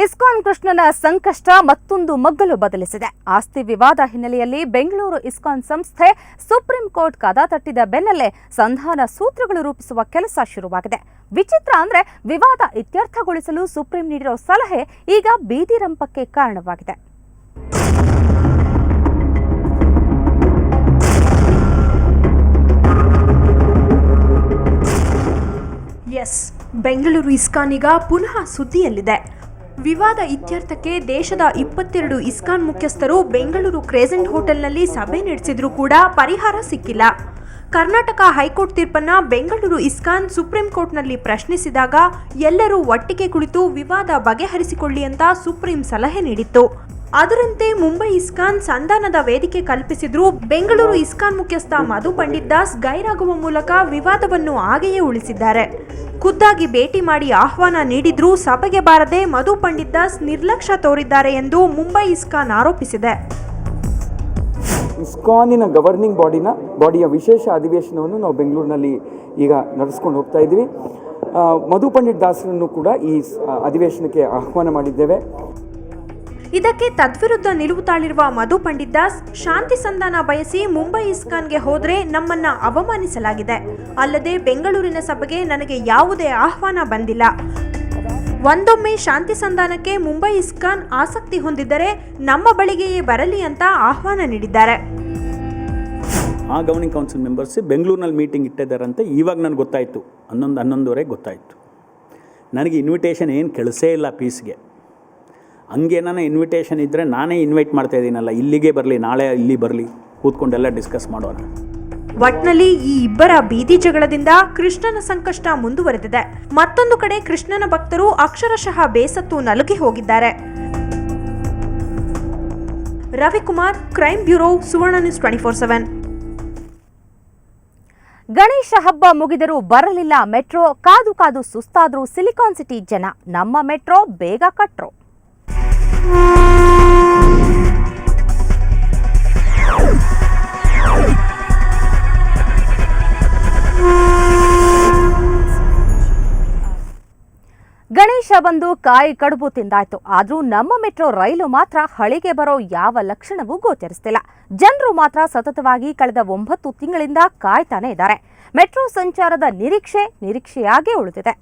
ISKCON ಕೃಷ್ಣನ ಸಂಕಷ್ಟ ಮತ್ತೊಂದು ಮಗ್ಗಲು ಬದಲಿಸಿದೆ. ಆಸ್ತಿ ವಿವಾದ ಹಿನ್ನೆಲೆಯಲ್ಲಿ ಬೆಂಗಳೂರು ಇಸ್ಕಾನ್ ಸಂಸ್ಥೆ ಸುಪ್ರೀಂ ಕೋರ್ಟ್ ಕದ ತಟ್ಟಿದ ಬೆನ್ನಲ್ಲೇ ಸಂಧಾನ ಸೂತ್ರಗಳು ರೂಪಿಸುವ ಕೆಲಸ ಶುರುವಾಗಿದೆ. ವಿಚಿತ್ರ ಅಂದ್ರೆ ವಿವಾದ ಇತ್ಯರ್ಥಗೊಳಿಸಲು ಸುಪ್ರೀಂ ನೀಡಿರೋ ಸಲಹೆ ಈಗ ಬೀದಿ ರಂಪಕ್ಕೆ ಕಾರಣವಾಗಿದೆ. ಬೆಂಗಳೂರು ಇಸ್ಕಾನ್ ಈಗ ಪುನಃ ಸುದ್ದಿಯಲ್ಲಿದೆ. ವಿವಾದ ಇತ್ಯರ್ಥಕ್ಕೆ ದೇಶದ 22 ಇಸ್ಕಾನ್ ಮುಖ್ಯಸ್ಥರು ಬೆಂಗಳೂರು ಕ್ರೆಸೆಂಟ್ ಹೋಟೆಲ್ನಲ್ಲಿ ಸಭೆ ನಡೆಸಿದ್ರೂ ಕೂಡ ಪರಿಹಾರ ಸಿಕ್ಕಿಲ್ಲ. ಕರ್ನಾಟಕ ಹೈಕೋರ್ಟ್ ತೀರ್ಪನ್ನ ಬೆಂಗಳೂರು ಇಸ್ಕಾನ್ ಸುಪ್ರೀಂ ಕೋರ್ಟ್ನಲ್ಲಿ ಪ್ರಶ್ನಿಸಿದಾಗ ಎಲ್ಲರೂ ಒಟ್ಟಿಗೆ ಕುಳಿತು ವಿವಾದ ಬಗೆಹರಿಸಿಕೊಳ್ಳಿ ಅಂತ ಸುಪ್ರೀಂ ಸಲಹೆ ನೀಡಿತ್ತು. ಅದರಂತೆ ಮುಂಬೈ ಇಸ್ಕಾನ್ ಸಂಧಾನದ ವೇದಿಕೆ ಕಲ್ಪಿಸಿದ್ರು. ಬೆಂಗಳೂರು ಇಸ್ಕಾನ್ ಮುಖ್ಯಸ್ಥ ಮಧು ಪಂಡಿತ್ ದಾಸ್ ಗೈರಾಗುವ ಮೂಲಕ ವಿವಾದವನ್ನು ಹಾಗೆಯೇ ಉಳಿಸಿದ್ದಾರೆ. ಖುದ್ದಾಗಿ ಭೇಟಿ ಮಾಡಿ ಆಹ್ವಾನ ನೀಡಿದ್ರೂ ಸಭೆಗೆ ಬಾರದೆ ಮಧು ಪಂಡಿತ್ ದಾಸ್ ನಿರ್ಲಕ್ಷ್ಯ ತೋರಿದ್ದಾರೆ ಎಂದು ಮುಂಬೈ ಇಸ್ಕಾನ್ ಆರೋಪಿಸಿದೆ. ಇಸ್ಕಾನಿನ ಗವರ್ನಿಂಗ್ ಬಾಡಿಯ ವಿಶೇಷ ಅಧಿವೇಶನವನ್ನು ನಾವು ಬೆಂಗಳೂರಿನಲ್ಲಿ ಈಗ ನಡೆಸ್ಕೊಂಡು ಹೋಗ್ತಾ ಇದ್ದೀವಿ. ಮಧು ಪಂಡಿತ್ ದಾಸರನ್ನು ಕೂಡ ಈ ಅಧಿವೇಶನಕ್ಕೆ ಆಹ್ವಾನ ಮಾಡಿದ್ದೇವೆ. ಇದಕ್ಕೆ ತದ್ವಿರುದ್ಧ ನಿಲುವು ತಾಳಿರುವ ಮಧು ಪಂಡಿತ್ ದಾಸ್, ಶಾಂತಿ ಸಂಧಾನ ಬಯಸಿ ಮುಂಬೈ ಇಸ್ಕಾನ್ಗೆ ಹೋದ್ರೆ ನಮ್ಮನ್ನ ಅವಮಾನಿಸಲಾಗಿದೆ. ಅಲ್ಲದೆ ಬೆಂಗಳೂರಿನ ಸಭೆಗೆ ನನಗೆ ಯಾವುದೇ ಆಹ್ವಾನ ಬಂದಿಲ್ಲ. ಒಂದೊಮ್ಮೆ ಶಾಂತಿ ಸಂಧಾನಕ್ಕೆ ಮುಂಬೈ ಇಸ್ಕಾನ್ ಆಸಕ್ತಿ ಹೊಂದಿದ್ದರೆ ನಮ್ಮ ಬಳಿಗೆಯೇ ಬರಲಿ ಅಂತ ಆಹ್ವಾನ ನೀಡಿದ್ದಾರೆ. ಆ ಗವರ್ನಿಂಗ್ ಕೌನ್ಸಿಲ್ ಮೆಂಬರ್ಸ್ ಬೆಂಗಳೂರಿನಲ್ಲಿ ಮೀಟಿಂಗ್ ಇಟ್ಟಿದ್ದಾರಂತೆ. ಇವಾಗ ನನಗೆ ಗೊತ್ತಾಯಿತು, 11:11ವರೆಗೆ ಗೊತ್ತಾಯಿತು. ನನಗೆ ಇನ್ವಿಟೇಷನ್ ಏನು ಕೆಲಸೇ ಇಲ್ಲ ಪೀಸ್ಗೆ. ಹಂಗೇನಾನ ಇನ್ವಿಟೇಷನ್ ಇದ್ದರೆ ನಾನೇ ಇನ್ವೈಟ್ ಮಾಡ್ತಾ ಇದ್ದೀನಲ್ಲ, ಇಲ್ಲಿಗೆ ಬರಲಿ, ನಾಳೆ ಇಲ್ಲಿ ಬರಲಿ, ಕೂತ್ಕೊಂಡೆಲ್ಲ ಡಿಸ್ಕಸ್ ಮಾಡೋಣ. ಒಟ್ನಲ್ಲಿ ಈ ಇಬ್ಬರ ಬೀದಿ ಜಗಳದಿಂದ ಕೃಷ್ಣನ ಸಂಕಷ್ಟ ಮುಂದುವರೆದಿದೆ. ಮತ್ತೊಂದು ಕಡೆ ಕೃಷ್ಣನ ಭಕ್ತರು ಅಕ್ಷರಶಃ ಬೇಸತ್ತು ನಲುಗಿ ಹೋಗಿದ್ದಾರೆ. ರವಿಕುಮಾರ್, ಕ್ರೈಮ್ ಬ್ಯೂರೋ, ಸುವರ್ಣ ನ್ಯೂಸ್ 24/7. ಗಣೇಶ ಹಬ್ಬ ಮುಗಿದರೂ ಬರಲಿಲ್ಲ ಮೆಟ್ರೋ. ಕಾದು ಕಾದು ಸುಸ್ತಾದ್ರೂ ಸಿಲಿಕಾನ್ ಸಿಟಿ ಜನ. ನಮ್ಮ ಮೆಟ್ರೋ ಬೇಗ ಕಟ್ರೋ. ಗಣೇಶ ಬಂದು ಕಾಯಿ ಕಡುಬು ತಿಂದಾಯ್ತು. ಆದ್ರೂ ನಮ್ಮ ಮೆಟ್ರೋ ರೈಲು ಮಾತ್ರ ಹಳಿಗೆ ಬರೋ ಯಾವ ಲಕ್ಷಣವೂ ಗೋಚರಿಸ್ತಿಲ್ಲ. ಜನರು ಮಾತ್ರ ಸತತವಾಗಿ ಕಳೆದ 9 ತಿಂಗಳಿಂದ ಕಾಯ್ತಾನೆ ಇದ್ದಾರೆ. ಮೆಟ್ರೋ ಸಂಚಾರದ ನಿರೀಕ್ಷೆಯಾಗೇ ಉಳಿದಿದೆ.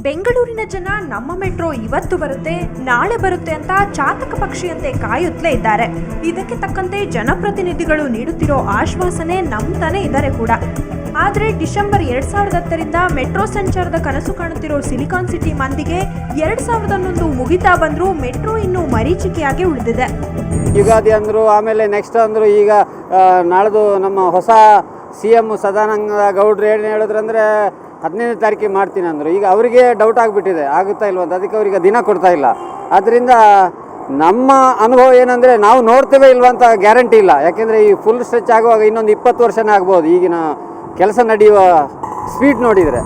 ಬೆಂಗಳೂರಿನ ಜನ ನಮ್ಮ ಮೆಟ್ರೋ ಇವತ್ತು ಬರುತ್ತೆ, ನಾಳೆ ಬರುತ್ತೆ ಅಂತ ಚಾತಕ ಪಕ್ಷಿಯಂತೆ ಕಾಯುತ್ತಲೇ ಇದ್ದಾರೆ. ಇದಕ್ಕೆ ತಕ್ಕಂತೆ ಜನಪ್ರತಿನಿಧಿಗಳು ನೀಡುತ್ತಿರೋ ಆಶ್ವಾಸನೆ ನಂಬ್ತಾನೆ ಇದ್ದಾರೆ ಕೂಡ. ಆದರೆ ಡಿಸೆಂಬರ್ 2010ರಿಂದ ಮೆಟ್ರೋ ಸಂಚಾರದ ಕನಸು ಕಾಣುತ್ತಿರೋ ಸಿಲಿಕಾನ್ ಸಿಟಿ ಮಂದಿಗೆ 2011 ಮುಗಿತಾ ಬಂದರೂ ಮೆಟ್ರೋ ಇನ್ನೂ ಮರೀಚಿಕೆಯಾಗಿ ಉಳಿದಿದೆ. ಯುಗಾದಿ ಅಂದರು, ಆಮೇಲೆ ನೆಕ್ಸ್ಟ್ ಅಂದರು. ಈಗ ನಾಳ್ದು ನಮ್ಮ ಹೊಸ CM ಸದಾನಂದ ಗೌಡ್ರು ಏನು ಹೇಳಿದ್ರಂದರೆ 15ನೇ ತಾರೀಕಿಗೆ ಮಾಡ್ತೀನಿ ಅಂದರು. ಈಗ ಅವರಿಗೆ ಡೌಟ್ ಆಗಿಬಿಟ್ಟಿದೆ, ಆಗುತ್ತಾ ಇಲ್ವಂತ. ಅದಕ್ಕೆ ಅವರಿಗೆ ದಿನ ಕೊಡ್ತಾ ಇಲ್ಲ. ಆದ್ದರಿಂದ ನಮ್ಮ ಅನುಭವ ಏನಂದರೆ ನಾವು ನೋಡ್ತೇವೆ ಇಲ್ವಂತ ಗ್ಯಾರಂಟಿ ಇಲ್ಲ. ಯಾಕೆಂದರೆ ಈ ಫುಲ್ ಸ್ಟ್ರೆಚ್ ಆಗುವಾಗ ಇನ್ನೊಂದು 20 ವರ್ಷನೇ ಆಗ್ಬೋದು ಈಗಿನ ಕೆಲಸ ನಡೆಯುವ ಸ್ಪೀಡ್ ನೋಡಿದರೆ.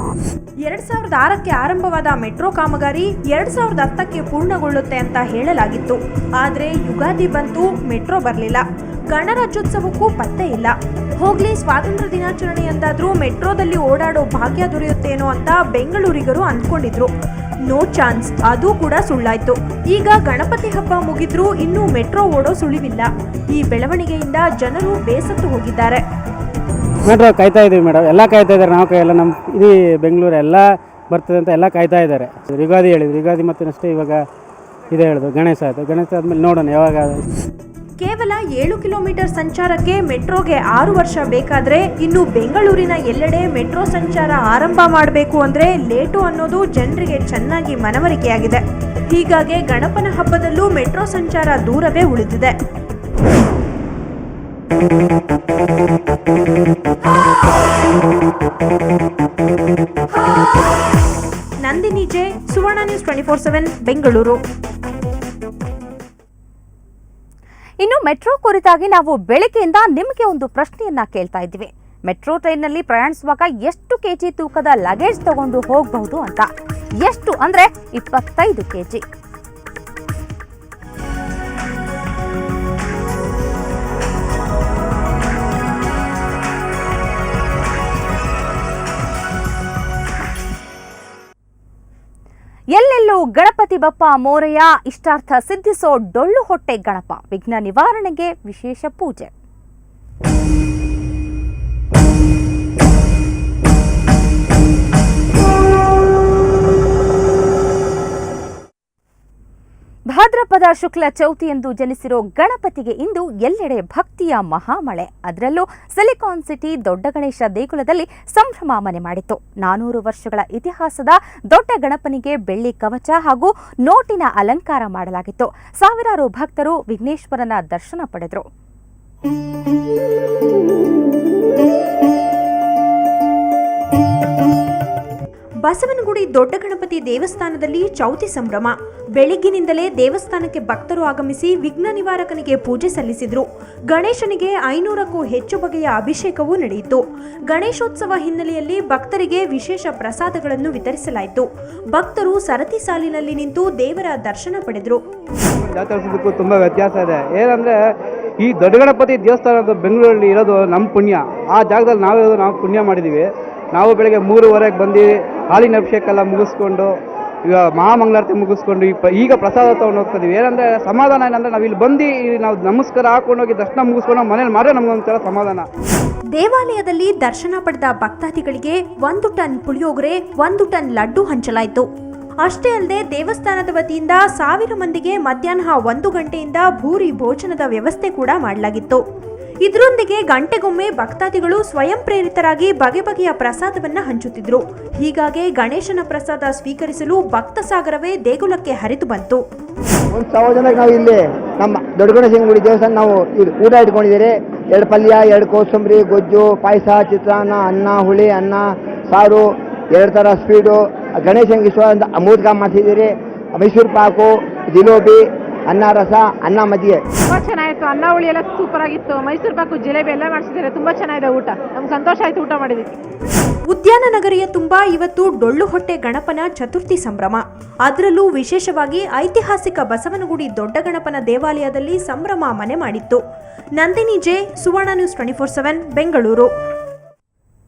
2006ಕ್ಕೆ ಆರಂಭವಾದ ಮೆಟ್ರೋ ಕಾಮಗಾರಿ 2010ಕ್ಕೆ ಪೂರ್ಣಗೊಳ್ಳುತ್ತೆ ಅಂತ ಹೇಳಲಾಗಿತ್ತು. ಆದರೆ ಯುಗಾದಿ ಬಂತು, ಮೆಟ್ರೋ ಬರಲಿಲ್ಲ. ಗಣರಾಜ್ಯೋತ್ಸವಕ್ಕೂ ಪತ್ತೆ ಇಲ್ಲ. ಹೋಗ್ಲಿ, ಸ್ವಾತಂತ್ರ್ಯ ದಿನಾಚರಣೆಯಂತಾದ್ರೂ ಮೆಟ್ರೋದಲ್ಲಿ ಓಡಾಡೋ ಭಾಗ್ಯ ದೊರೆಯುತ್ತೇನೋ ಅಂತ ಬೆಂಗಳೂರಿಗರು ಅಂದ್ಕೊಂಡಿದ್ರು. ನೋ ಚಾನ್ಸ್, ಅದು ಕೂಡ ಸುಳ್ಳಾಯ್ತು. ಈಗ ಗಣಪತಿ ಹಬ್ಬ ಮುಗಿದ್ರೂ ಇನ್ನೂ ಮೆಟ್ರೋ ಓಡೋ ಸುಳಿವಿಲ್ಲ. ಈ ಬೆಳವಣಿಗೆಯಿಂದ ಜನರು ಬೇಸತ್ತು ಹೋಗಿದ್ದಾರೆ. ಮೆಟ್ರೋ ಕಾಯ್ತಾ ಇದ್ದೀವಿ ಮೇಡಮ್, ಎಲ್ಲ ಕಾಯ್ತಾ ಇದ್ದಾರೆ. ನಾವು ಎಲ್ಲ ನಮ್ಮ ಇಡೀ ಬೆಂಗಳೂರು ಎಲ್ಲ ಬರ್ತದೆ ಅಂತ ಎಲ್ಲ ಕಾಯ್ತಾ ಇದ್ದಾರೆ. ಯುಗಾದಿ ಹೇಳಿದ್ರು, ಯುಗಾದಿ ಮತ್ತೆ ಅಷ್ಟೇ ಇವಾಗ ಇದೇ ಹೇಳಿದ್ರು. ಗಣೇಶ ಆಯಿತು, ಗಣೇಶ ಆದಮೇಲೆ ನೋಡೋಣ ಯಾವಾಗ. ಕೇವಲ 7 ಕಿಲೋಮೀಟರ್ ಸಂಚಾರಕ್ಕೆ ಮೆಟ್ರೋಗೆ 6 ವರ್ಷ ಬೇಕಾದರೆ ಇನ್ನು ಬೆಂಗಳೂರಿನ ಎಲ್ಲೆಡೆ ಮೆಟ್ರೋ ಸಂಚಾರ ಆರಂಭ ಮಾಡಬೇಕು ಅಂದರೆ ಲೇಟು ಅನ್ನೋದು ಜನರಿಗೆ ಚೆನ್ನಾಗಿ ಮನವರಿಕೆಯಾಗಿದೆ. ಹೀಗಾಗಿ ಗಣಪನ ಹಬ್ಬದಲ್ಲೂ ಮೆಟ್ರೋ ಸಂಚಾರ ದೂರವೇ ಉಳಿದಿದೆ. ನಂದಿನಿ ಜೆ, ಸುವರ್ಣ ನ್ಯೂಸ್ 24/7, ಬೆಂಗಳೂರು. ಇನ್ನು ಮೆಟ್ರೋ ಕುರಿತಾಗಿ ನಾವು ಬೆಳಗ್ಗೆಯಿಂದ ನಿಮಗೆ ಒಂದು ಪ್ರಶ್ನೆಯನ್ನ ಕೇಳ್ತಾ ಇದ್ದೀವಿ. ಮೆಟ್ರೋ ಟ್ರೈನ್ನಲ್ಲಿ ಪ್ರಯಾಣಿಸುವಾಗ ಎಷ್ಟು ಕೆಜಿ ತೂಕದ ಲಗೇಜ್ ತಗೊಂಡು ಹೋಗಬಹುದು ಅಂತ. ಎಷ್ಟು ಅಂದ್ರೆ 25 ಕೆಜಿ. ಎಲ್ಲೆಲ್ಲೂ ಗಣಪತಿ ಬಪ್ಪ ಮೋರೆಯ, ಇಷ್ಟಾರ್ಥ ಸಿದ್ಧಿಸೋ ಡೊಳ್ಳು ಹೊಟ್ಟೆ ಗಣಪ, ವಿಘ್ನ ನಿವಾರಣೆಗೆ ವಿಶೇಷ ಪೂಜೆ. ಭಾದ್ರಪದ ಶುಕ್ಲ ಚೌತಿಯಂದು ಜನಿಸಿರೋ ಗಣಪತಿಗೆ ಇಂದು ಎಲ್ಲೆಡೆ ಭಕ್ತಿಯ ಮಹಾಮಳೆ. ಅದರಲ್ಲೂ ಸಿಲಿಕಾನ್ ಸಿಟಿ ದೊಡ್ಡ ಗಣೇಶ ದೇಗುಲದಲ್ಲಿ ಸಂಭ್ರಮ ಮನೆ ಮಾಡಿತ್ತು. 400 ವರ್ಷಗಳ ಇತಿಹಾಸದ ದೊಡ್ಡ ಗಣಪನಿಗೆ ಬೆಳ್ಳಿ ಕವಚ ಹಾಗೂ ನೋಟಿನ ಅಲಂಕಾರ ಮಾಡಲಾಗಿತ್ತು. ಸಾವಿರಾರು ಭಕ್ತರು ವಿಘ್ನೇಶ್ವರನ ದರ್ಶನ ಪಡೆದರು. ಬಸವನಗುಡಿ ದೊಡ್ಡ ಗಣಪತಿ ದೇವಸ್ಥಾನದಲ್ಲಿ ಚೌತಿ ಸಂಭ್ರಮ. ಬೆಳಿಗ್ಗಿನಿಂದಲೇ ದೇವಸ್ಥಾನಕ್ಕೆ ಭಕ್ತರು ಆಗಮಿಸಿ ವಿಘ್ನ ನಿವಾರಕನಿಗೆ ಪೂಜೆ ಸಲ್ಲಿಸಿದ್ರು. ಗಣೇಶನಿಗೆ 500ಕ್ಕೂ ಹೆಚ್ಚು ಬಗೆಯ ಅಭಿಷೇಕವೂ ನಡೆಯಿತು. ಗಣೇಶೋತ್ಸವ ಹಿನ್ನೆಲೆಯಲ್ಲಿ ಭಕ್ತರಿಗೆ ವಿಶೇಷ ಪ್ರಸಾದಗಳನ್ನು ವಿತರಿಸಲಾಯಿತು. ಭಕ್ತರು ಸರತಿ ಸಾಲಿನಲ್ಲಿ ನಿಂತು ದೇವರ ದರ್ಶನ ಪಡೆದರು. ಜಾತ್ರೆಗೂ ತುಂಬ ವ್ಯತ್ಯಾಸ ಇದೆ. ಏನಂದರೆ ಈ ದೊಡ್ಡ ಗಣಪತಿ ದೇವಸ್ಥಾನದ ಬೆಂಗಳೂರಲ್ಲಿ ಇರೋದು ನಮ್ಮ ಪುಣ್ಯ. ಆ ಜಾಗದಲ್ಲಿ ನಾವು ಪುಣ್ಯ ಮಾಡಿದ್ದೀವಿ. ನಾವು ಬೆಳಗ್ಗೆ 3:30ಕ್ಕೆ ಬಂದು ಹಾಲಿನ ಅಭಿಷೇಕ ಎಲ್ಲ ಮುಗಿಸ್ಕೊಂಡು ಈಗ ಮಹಾಮಂಗಳಾರತಿ ಮುಗಿಸ್ಕೊಂಡು ಈಗ ಪ್ರಸಾದ ತೊಗೊಂಡು ಹೋಗ್ತಿದ್ದೀವಿ. ಏನಂದರೆ ಸಮಾಧಾನ ಏನಂದರೆ ನಾವು ಇಲ್ಲಿ ಬಂದು ನಾವು ನಮಸ್ಕಾರ ಹಾಕೊಂಡೋಗಿ ದರ್ಶನ ಮುಗಿಸ್ಕೊಂಡು ಮನೇಲಿ ಮಾಡಿದ್ರೆ ನಮಗೊಂಥರ ಸಮಾಧಾನ. ದೇವಾಲಯದಲ್ಲಿ ದರ್ಶನ ಪಡೆದ ಭಕ್ತಾದಿಗಳಿಗೆ 1 ಟನ್ ಪುಳಿಯೋಗರೆ, 1 ಟನ್ ಲಡ್ಡು ಹಂಚಲಾಯಿತು. ಅಷ್ಟೇ ಅಲ್ಲದೆ ದೇವಸ್ಥಾನದ ವತಿಯಿಂದ 1000 ಮಂದಿಗೆ ಮಧ್ಯಾಹ್ನ 1 ಗಂಟೆಯಿಂದ ಭೂರಿ ಭೋಜನದ ವ್ಯವಸ್ಥೆ ಕೂಡ ಮಾಡಲಾಗಿತ್ತು. ಇದರೊಂದಿಗೆ ಗಂಟೆಗೊಮ್ಮೆ ಭಕ್ತಾದಿಗಳು ಸ್ವಯಂ ಪ್ರೇರಿತರಾಗಿ ಬಗೆ ಬಗೆಯ ಪ್ರಸಾದವನ್ನ ಹಂಚುತ್ತಿದ್ರು. ಹೀಗಾಗಿ ಗಣೇಶನ ಪ್ರಸಾದ ಸ್ವೀಕರಿಸಲು ಭಕ್ತ ಸಾಗರವೇ ದೇಗುಲಕ್ಕೆ ಹರಿದು ಬಂತು. 1000 ಜನಕ್ಕೆ ನಾವು ಇಲ್ಲಿ ನಮ್ಮ ದೊಡ್ಡ ಗಣೇಶನ ಗುಡಿ ದೇವಸ್ಥಾನ ನಾವು ಊಟ ಇಟ್ಕೊಂಡಿದ್ದೀರಿ. 2 ಪಲ್ಯ, 2 ಕೋಸಂಬರಿ, ಗೊಜ್ಜು, ಪಾಯಸ, ಚಿತ್ರಾನ್ನ, ಅನ್ನ, ಹುಳಿ ಅನ್ನ, ಸಾರು, 2 ಥರ ಸ್ವೀಟು, ಗಣೇಶನಿಗೆ ಇಷ್ಟವಾದಂಥ ಮೋದಕ ಮಾಡ್ತಿದ್ದೀರಿ. ಮೈಸೂರು ಪಾಕು, ಜಿಲೇಬಿ, ಅನ್ನ ರಸ, ಅನ್ನ ಮಜ್ಜಿಗೆ. ತುಂಬ ಚೆನ್ನಾಗಿತ್ತು. ಅನ್ನ ಹುಳಿ ಎಲ್ಲ ಸೂಪರ್ ಆಗಿತ್ತು. ಮೈಸೂರು ಪಾಕು, ಜಿಲೇಬಿ ಎಲ್ಲ ಮಾಡಿಸಿದ್ದಾರೆ. ತುಂಬ ಚೆನ್ನಾಗಿದೆ ಊಟ. ನಮ್ಗೆ ಸಂತೋಷ ಆಯಿತು ಊಟ ಮಾಡಿದ್ದಕ್ಕೆ. ಉದ್ಯಾನ ನಗರಿಯ ತುಂಬ ಇವತ್ತು ಡೊಳ್ಳು ಹೊಟ್ಟೆ ಗಣಪನ ಚತುರ್ಥಿ ಸಂಭ್ರಮ. ಅದರಲ್ಲೂ ವಿಶೇಷವಾಗಿ ಐತಿಹಾಸಿಕ ಬಸವನಗುಡಿ ದೊಡ್ಡ ಗಣಪನ ದೇವಾಲಯದಲ್ಲಿ ಸಂಭ್ರಮ ಮನೆ ಮಾಡಿತ್ತು. ನಂದಿನಿ ಜೆ, ಸುವರ್ಣ ನ್ಯೂಸ್ 24/7 ಬೆಂಗಳೂರು.